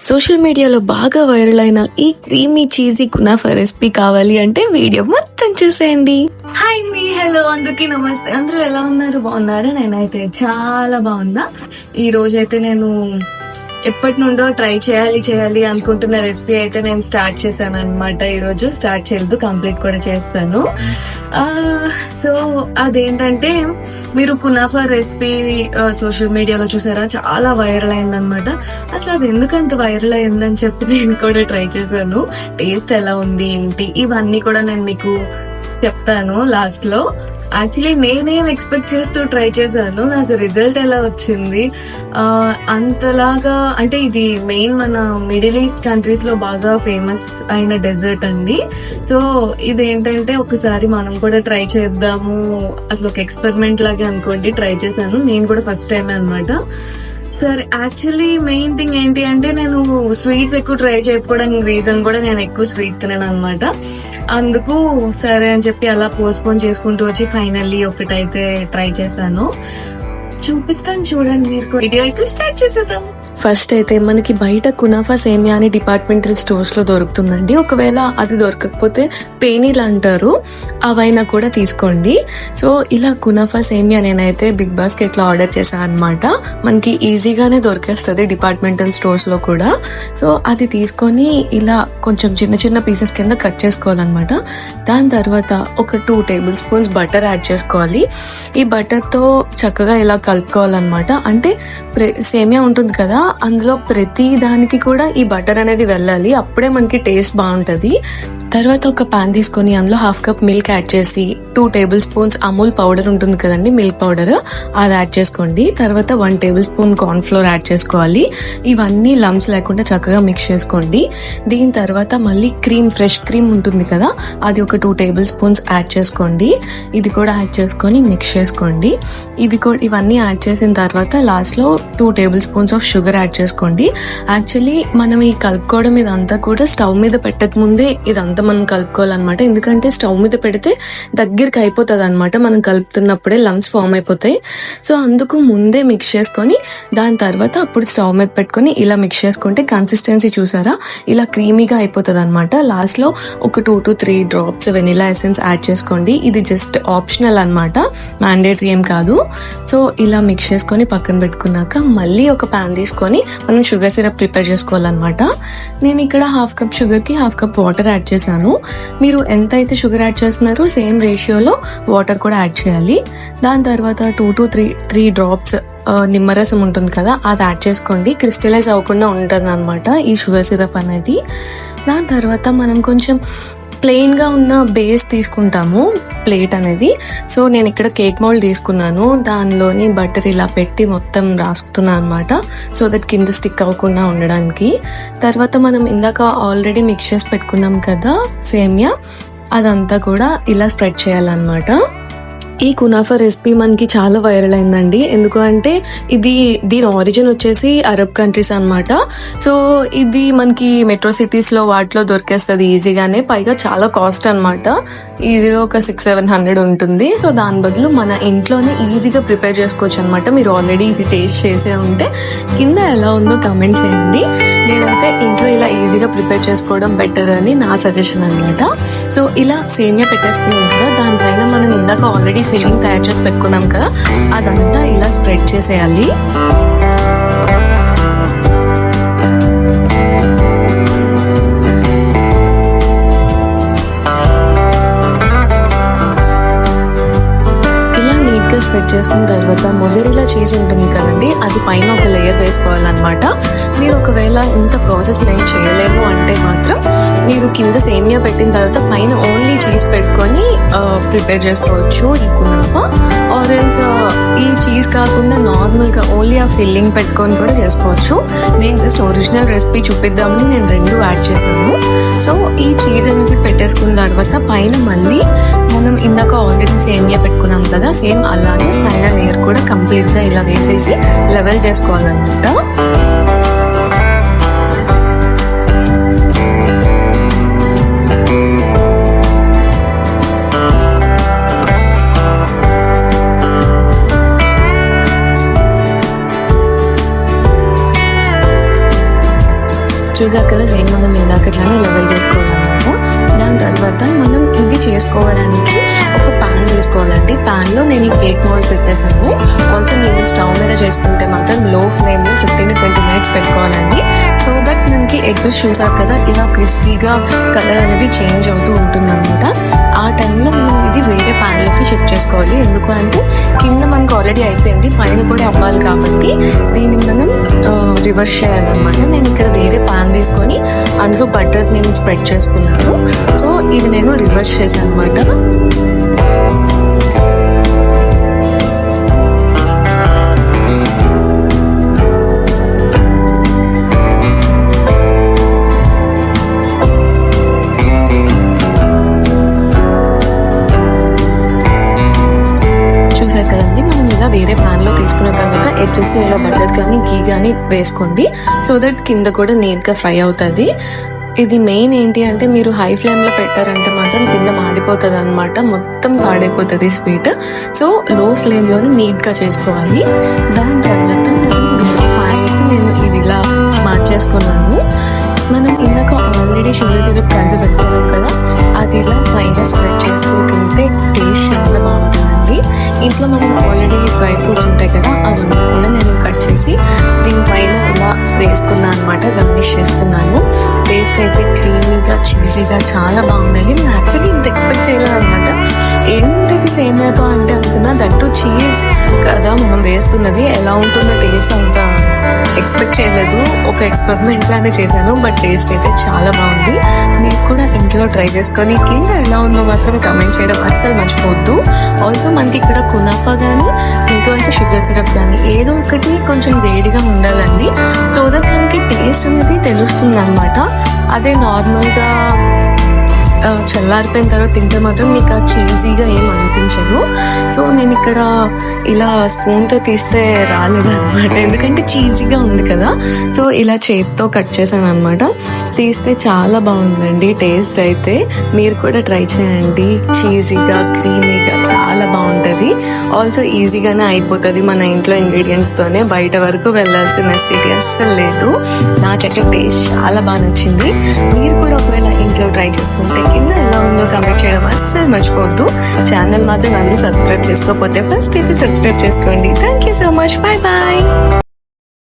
Social మీడియాలో బాగా viral అయిన ఈ క్రీమీ చీజీ కునాఫా రెసిపీ కావాలి అంటే వీడియో మొత్తం చూసేయండి. హాయ్ అండి, హలో, అందరికీ నమస్తే. అందరూ ఎలా ఉన్నారు? బాగున్నారా? నేనైతే చాలా బాగున్నా. ఈ రోజైతే నేను ఎప్పటి నుండో ట్రై చేయాలి అనుకుంటున్న రెసిపీ అయితే నేను స్టార్ట్ చేశాను అనమాట. ఈరోజు స్టార్ట్ చేయలేదు, కంప్లీట్ కూడా చేస్తాను. సో అదేంటంటే, మీరు కునాఫా రెసిపీ సోషల్ మీడియాలో చూసారా? చాలా వైరల్ అయిందనమాట. అసలు అది ఎందుకంత వైరల్ అయిందని చెప్పి నేను కూడా ట్రై చేశాను. టేస్ట్ ఎలా ఉంది ఏంటి ఇవన్నీ కూడా నేను మీకు చెప్తాను లాస్ట్ లో. యాక్చువల్లీ నేనేం ఎక్స్పెక్ట్ చేస్తూ ట్రై చేశాను, నాకు రిజల్ట్ ఎలా వచ్చింది అంతలాగా అంటే ఇది మెయిన్ మన మిడిల్ ఈస్ట్ కంట్రీస్ లో బాగా ఫేమస్ అయిన డెజర్ట్ అండి. సో ఇదేంటంటే ఒకసారి మనం కూడా ట్రై చేద్దాము, అసలు ఒక ఎక్స్పెరిమెంట్ లాగే అనుకోండి. ట్రై చేశాను నేను కూడా ఫస్ట్ టైమే అనమాట. సరే, యాక్చువల్లీ మెయిన్ థింగ్ ఏంటి అంటే, నేను స్వీట్స్ ఎక్కువ ట్రై చేయకపోవడానికి రీజన్ కూడా నేను ఎక్కువ స్వీట్ తినను అనమాట. అందుకు సరే అని చెప్పి అలా పోస్ట్పోన్ చేసుకుంటూ వచ్చి ఫైనల్లీ ఒకటైతే ట్రై చేశాను. చూపిస్తాను చూడండి, మీరు వీడియో అయితే స్టార్ట్ చేసేద్దాం. ఫస్ట్ అయితే మనకి బయట కునాఫా సేమియా అని డిపార్ట్మెంటల్ స్టోర్స్ లో దొరుకుతుందండి. ఒకవేళ అది దొరకకపోతే పేనీలు అంటారు, అవైనా కూడా తీసుకోండి. సో ఇలా కునాఫా సేమియా నేనైతే బిగ్ బాస్కెట్ లో ఆర్డర్ చేశాను అనమాట. మనకి ఈజీగానే దొరికేస్తుంది డిపార్ట్మెంటల్ స్టోర్స్ లో కూడా. సో అది తీసుకొని ఇలా కొంచెం చిన్న చిన్న పీసెస్ కింద కట్ చేసుకోవాలన్నమాట. దాని తర్వాత ఒక 2 టేబుల్ స్పూన్స్ బటర్ యాడ్ చేసుకోవాలి. ఈ బటర్ తో చక్కగా ఇలా కలుపుకోవాలన్నమాట. అంటే సేమియా ఉంటుంది కదా, అందులో ప్రతి దానికి కూడా ఈ బటర్ అనేది వెళ్ళాలి, అప్పుడే మనకి టేస్ట్ బాగుంటది. తర్వాత ఒక పాన్ తీసుకొని అందులో 1/2 కప్ మిల్క్ యాడ్ చేసి 2 టేబుల్ స్పూన్స్ అమూల్ పౌడర్ ఉంటుంది కదండి, మిల్క్ పౌడర్, అది యాడ్ చేసుకోండి. తర్వాత 1 table spoon corn flour add చేసుకోవాలి. ఇవన్నీ లంప్స్ లేకుండా చక్కగా మిక్స్ చేసుకోండి. దీని తర్వాత మళ్ళీ క్రీమ్, ఫ్రెష్ క్రీమ్ ఉంటుంది కదా, అది ఒక 2 టేబుల్ స్పూన్స్ యాడ్ చేసుకోండి. ఇది కూడా యాడ్ చేసుకొని మిక్స్ చేసుకోండి. ఇవన్నీ యాడ్ చేసిన తర్వాత లాస్ట్ లో 2 table spoons of sugar add చేసుకోండి. యాక్చువల్లీ మనం ఈ కలుపుకోవడం ఇదంతా కూడా స్టవ్ మీద పెట్టక ముందే ఇదంతా మనం కలుపుకోవాలన్నమాట. ఎందుకంటే స్టవ్ మీద పెడితే దగ్గరికి అయిపోతుంది అనమాట, మనం కలుపుతున్నప్పుడే లంప్స్ ఫామ్ అయిపోతాయి. సో అందుకు ముందే మిక్స్ చేసుకొని దాని తర్వాత అప్పుడు స్టవ్ మీద పెట్టుకొని ఇలా మిక్స్ చేసుకుంటే కన్సిస్టెన్సీ చూసారా, ఇలా క్రీమీగా అయిపోతుంది అనమాట. లాస్ట్ లో ఒక 2 to 3 drops vanilla essence add చేసుకోండి. ఇది జస్ట్ ఆప్షనల్ అనమాట, మ్యాండేటరీ ఏం కాదు. సో ఇలా మిక్స్ చేసుకొని పక్కన పెట్టుకున్నాక మళ్ళీ ఒక ప్యాన్ తీసుకొని మనం షుగర్ సిరప్ ప్రిపేర్ చేసుకోవాలన్నమాట. నేను ఇక్కడ 1/2 కప్ షుగర్ కి 1/2 కప్ వాటర్ యాడ్ చేశాను. మీరు ఎంత అయితే షుగర్ యాడ్ చేస్తున్నారో సేమ్ రేషియోలో వాటర్ కూడా యాడ్ చేయాలి. దాని తర్వాత 2 to 3 డ్రాప్స్ నిమ్మరసం ఉంటుంది కదా, అది యాడ్ చేసుకోండి. క్రిస్టలైజ్ అవ్వకుండా ఉంటుంది అనమాట ఈ షుగర్ సిరప్ అనేది. దాని తర్వాత మనం కొంచెం ప్లెయిన్ గా ఉన్న బేస్ తీసుకుంటాము, ప్లేట్ అనేది. సో నేను ఇక్కడ కేక్ మౌల్డ్ తీసుకున్నాను, దానిలోని బటర్ ఇలా పెట్టి మొత్తం రాసుకుతున్నాను అనమాట, సో దట్ కింద స్టిక్ అవ్వకుండా ఉండడానికి. తర్వాత మనం ఇందాక ఆల్రెడీ మిక్స్ చేసి పెట్టుకున్నాం కదా సేమియా, అదంతా కూడా ఇలా స్ప్రెడ్ చేయాలన్నమాట. ఈ కునాఫా రెసిపీ మనకి చాలా వైరల్ అయిందండి. ఎందుకు అంటే దీని ఆరిజిన్ వచ్చేసి అరబ్ కంట్రీస్ అనమాట. సో ఇది మనకి మెట్రో సిటీస్ లో వాటిలో దొరికేస్తుంది ఈజీగానే, పైగా చాలా కాస్ట్ అనమాట. ఇది ఒక 600-700 ఉంటుంది. సో దాని బదులు మన ఇంట్లోనే ఈజీగా ప్రిపేర్ చేసుకోవచ్చు అనమాట. మీరు ఆల్రెడీ ఇది టేస్ట్ చేసే ఉంటే కింద ఎలా ఉందో కమెంట్ చేయండి. నేనైతే ఇంట్లో ఇలా ఈజీగా ప్రిపేర్ చేసుకోవడం బెటర్ అని నా సజెషన్ అనమాట. సో ఇలా సేమియా పెట్టేసుకున్నాం కదా, దానిపైన మనం ఇందాక ఆల్రెడీ ఫిల్లింగ్ తయారు చేసి పెట్టుకున్నాం కదా, అదంతా ఇలా స్ప్రెడ్ చేసేయాలి. స్ప్రెడ్ చేసుకున్న తర్వాత మొజరెల్లా చీజ్ ఉంటుంది కదండి, అది పైన ఒక లేయర్ వేసుకోవాలన్నమాట. మీరు ఒకవేళ ఇంత ప్రాసెస్ నేను చేయలేము అంటే మాత్రం మీరు కింద సేమియా పెట్టిన తర్వాత పైన ఓన్లీ చీజ్ పెట్టుకొని ప్రిపేర్ చేసుకోవచ్చు ఈ కునాఫా. ఆరెంజ్ ఈ చీజ్ కాకుండా నార్మల్గా ఓన్లీ ఆ ఫిల్లింగ్ పెట్టుకొని కూడా చేసుకోవచ్చు. నేను జస్ట్ ఒరిజినల్ రెసిపీ చూపిద్దామని నేను 2 యాడ్ చేశాను. సో ఈ చీజ్ అనేది పెట్టేసుకున్న తర్వాత పైన మళ్ళీ మనం ఇందాక ఆల్రెడీ సేమియా పెట్టుకున్నాం కదా, సేమ్ అలానే పైన లేయర్ కూడా కంప్లీట్ గా ఇలా వేసేసి లెవెల్ చేసుకోవాలన్నమాట. చూసారు కదా, సేమ్ మనం ఇందాకట్లానే లెవెల్ చేసుకోవాలన్నమాట. దాని తర్వాత మనం ఇది చేసుకోవడానికి ఒక ప్యాన్ తీసుకోవాలండి. ప్యాన్లో నేను ఈ కేక్ మోల్డ్ పెట్టేసాను. ఆల్సో మీరు స్టవ్ మీద చేసుకుంటే మాత్రం లో ఫ్లేమ్లో 15 to 20 minutes పెట్టుకోవాలండి. సో దట్ మనకి ఎగ్స్ చూసారు కదా ఇలా క్రిస్పీగా కలర్ అనేది చేంజ్ అవుతూ ఉంటుందన్నమాట. ఆ టైంలో మనం ఇది వేరే ప్యాన్లోకి షిఫ్ట్ చేసుకోవాలి. ఎందుకు అంటే కింద మనకు ఆల్రెడీ అయిపోయింది, పైన కూడా అవ్వాలి కాబట్టి దీన్ని మనం రివర్స్ చేయాలన్నమాట. నేను ఇక్కడ వేరే ప్యాన్ తీసుకొని అందులో బటర్ నేను స్ప్రెడ్ చేసుకున్నాను. సో ఇది నేను రివర్స్ చేశాను అనమాట. చూసారు కదండి, మనం ఇలా వేరే ప్యాన్లో తీసుకున్న తర్వాత ఎడ్జెస్ని ఇలా బటర్ కానీ గీ కానీ వేసుకోండి. సో దట్ కింద కూడా నీట్గా ఫ్రై అవుతుంది. ఇది మెయిన్ ఏంటి అంటే మీరు హై ఫ్లేమ్లో పెట్టారంటే మాత్రం కింద మాడిపోతుంది అనమాట, మొత్తం పాడైపోతుంది స్వీట్. సో లో ఫ్లేమ్లోనే నీట్గా చేసుకోవాలి. దాని తర్వాత నేను ఇది ఇలా మార్చేసుకున్నాను. మనం ఇందాక ఆల్రెడీ షుగర్ సిరప్ కలిపి పెట్టుకున్నాం కదా, అది ఇలా పైన స్ప్రెడ్ చేస్తూ తింటే టేస్ట్ చాలా బాగుంటుందండి. ఇంట్లో మనం ఆల్రెడీ డ్రై ఫ్రూట్స్ ఉంటాయి కదా, అవన్నీ కూడా నేను కట్ చేసి దీనిపైన ఇలా వేసుకున్నాను అనమాట, గార్నిష్ చేసుకున్నాను. టేస్ట్ అయితే క్రీమీగా చీజీగా చాలా బాగుందండి. నేను యాక్చువల్లీ ఇంత ఎక్స్పెక్ట్ చేయలేదు అనమాట. ఏంటిది సేమియాతో అంటే అనుకున్నా, దట్టు చీజ్ కదా మనం వేస్తున్నది, ఎలా ఉంటుందో టేస్ట్ అంత ఎక్స్పెక్ట్ చేయలేదు. ఒక ఎక్స్పెరిమెంట్ లానే చేశాను, బట్ టేస్ట్ అయితే చాలా బాగుంది. మీరు కూడా ఇంట్లో ట్రై చేసుకొని కింద ఎలా ఉందో మాత్రం కమెంట్ చేయడం అస్సలు మర్చిపోవద్దు. ఆల్సో మనకి ఇక్కడ కునాఫా కానీ ఇంకోటి షుగర్ సిరప్ కానీ ఏదో ఒకటి కొంచెం వేడిగా ఉండాలండి. సో దట్ మనకి టేస్ట్ అనేది తెలుస్తుంది అనమాట. అదే నార్మల్గా చల్లారిపోయిన తర్వాత తింటే మాత్రం మీకు ఆ చీజీగా ఏం అనిపించదు. సో నేను ఇక్కడ ఇలా స్పూన్తో తీస్తే రాలేదన్నమాట, ఎందుకంటే చీజీగా ఉంది కదా. సో ఇలా చేతితో కట్ చేశాను అనమాట. తీస్తే చాలా బాగుందండి టేస్ట్ అయితే. మీరు కూడా ట్రై చేయండి. చీజీగా క్రీమీగా చాలా బాగుంటుంది. ఆల్సో ఈజీగానే అయిపోతుంది మన ఇంట్లో ఇంగ్రీడియంట్స్తోనే, బయట వరకు వెళ్ళాల్సిన నెసెసిటీ అస్సలు లేదు. నాకైతే టేస్ట్ చాలా బాగా నచ్చింది. మీరు కూడా ఒకవేళ ఇంట్లో ట్రై చేసుకుంటే కింద ఎలా ఉందో కమెంట్ చేయడం అస్సలు మర్చిపోవద్దు. ఛానల్ మాత్రం అందరూ సబ్స్క్రైబ్ చేసుకోకపోతే ఫస్ట్ అయితే సబ్స్క్రైబ్ చేసుకోండి. Thank you so much. Bye bye.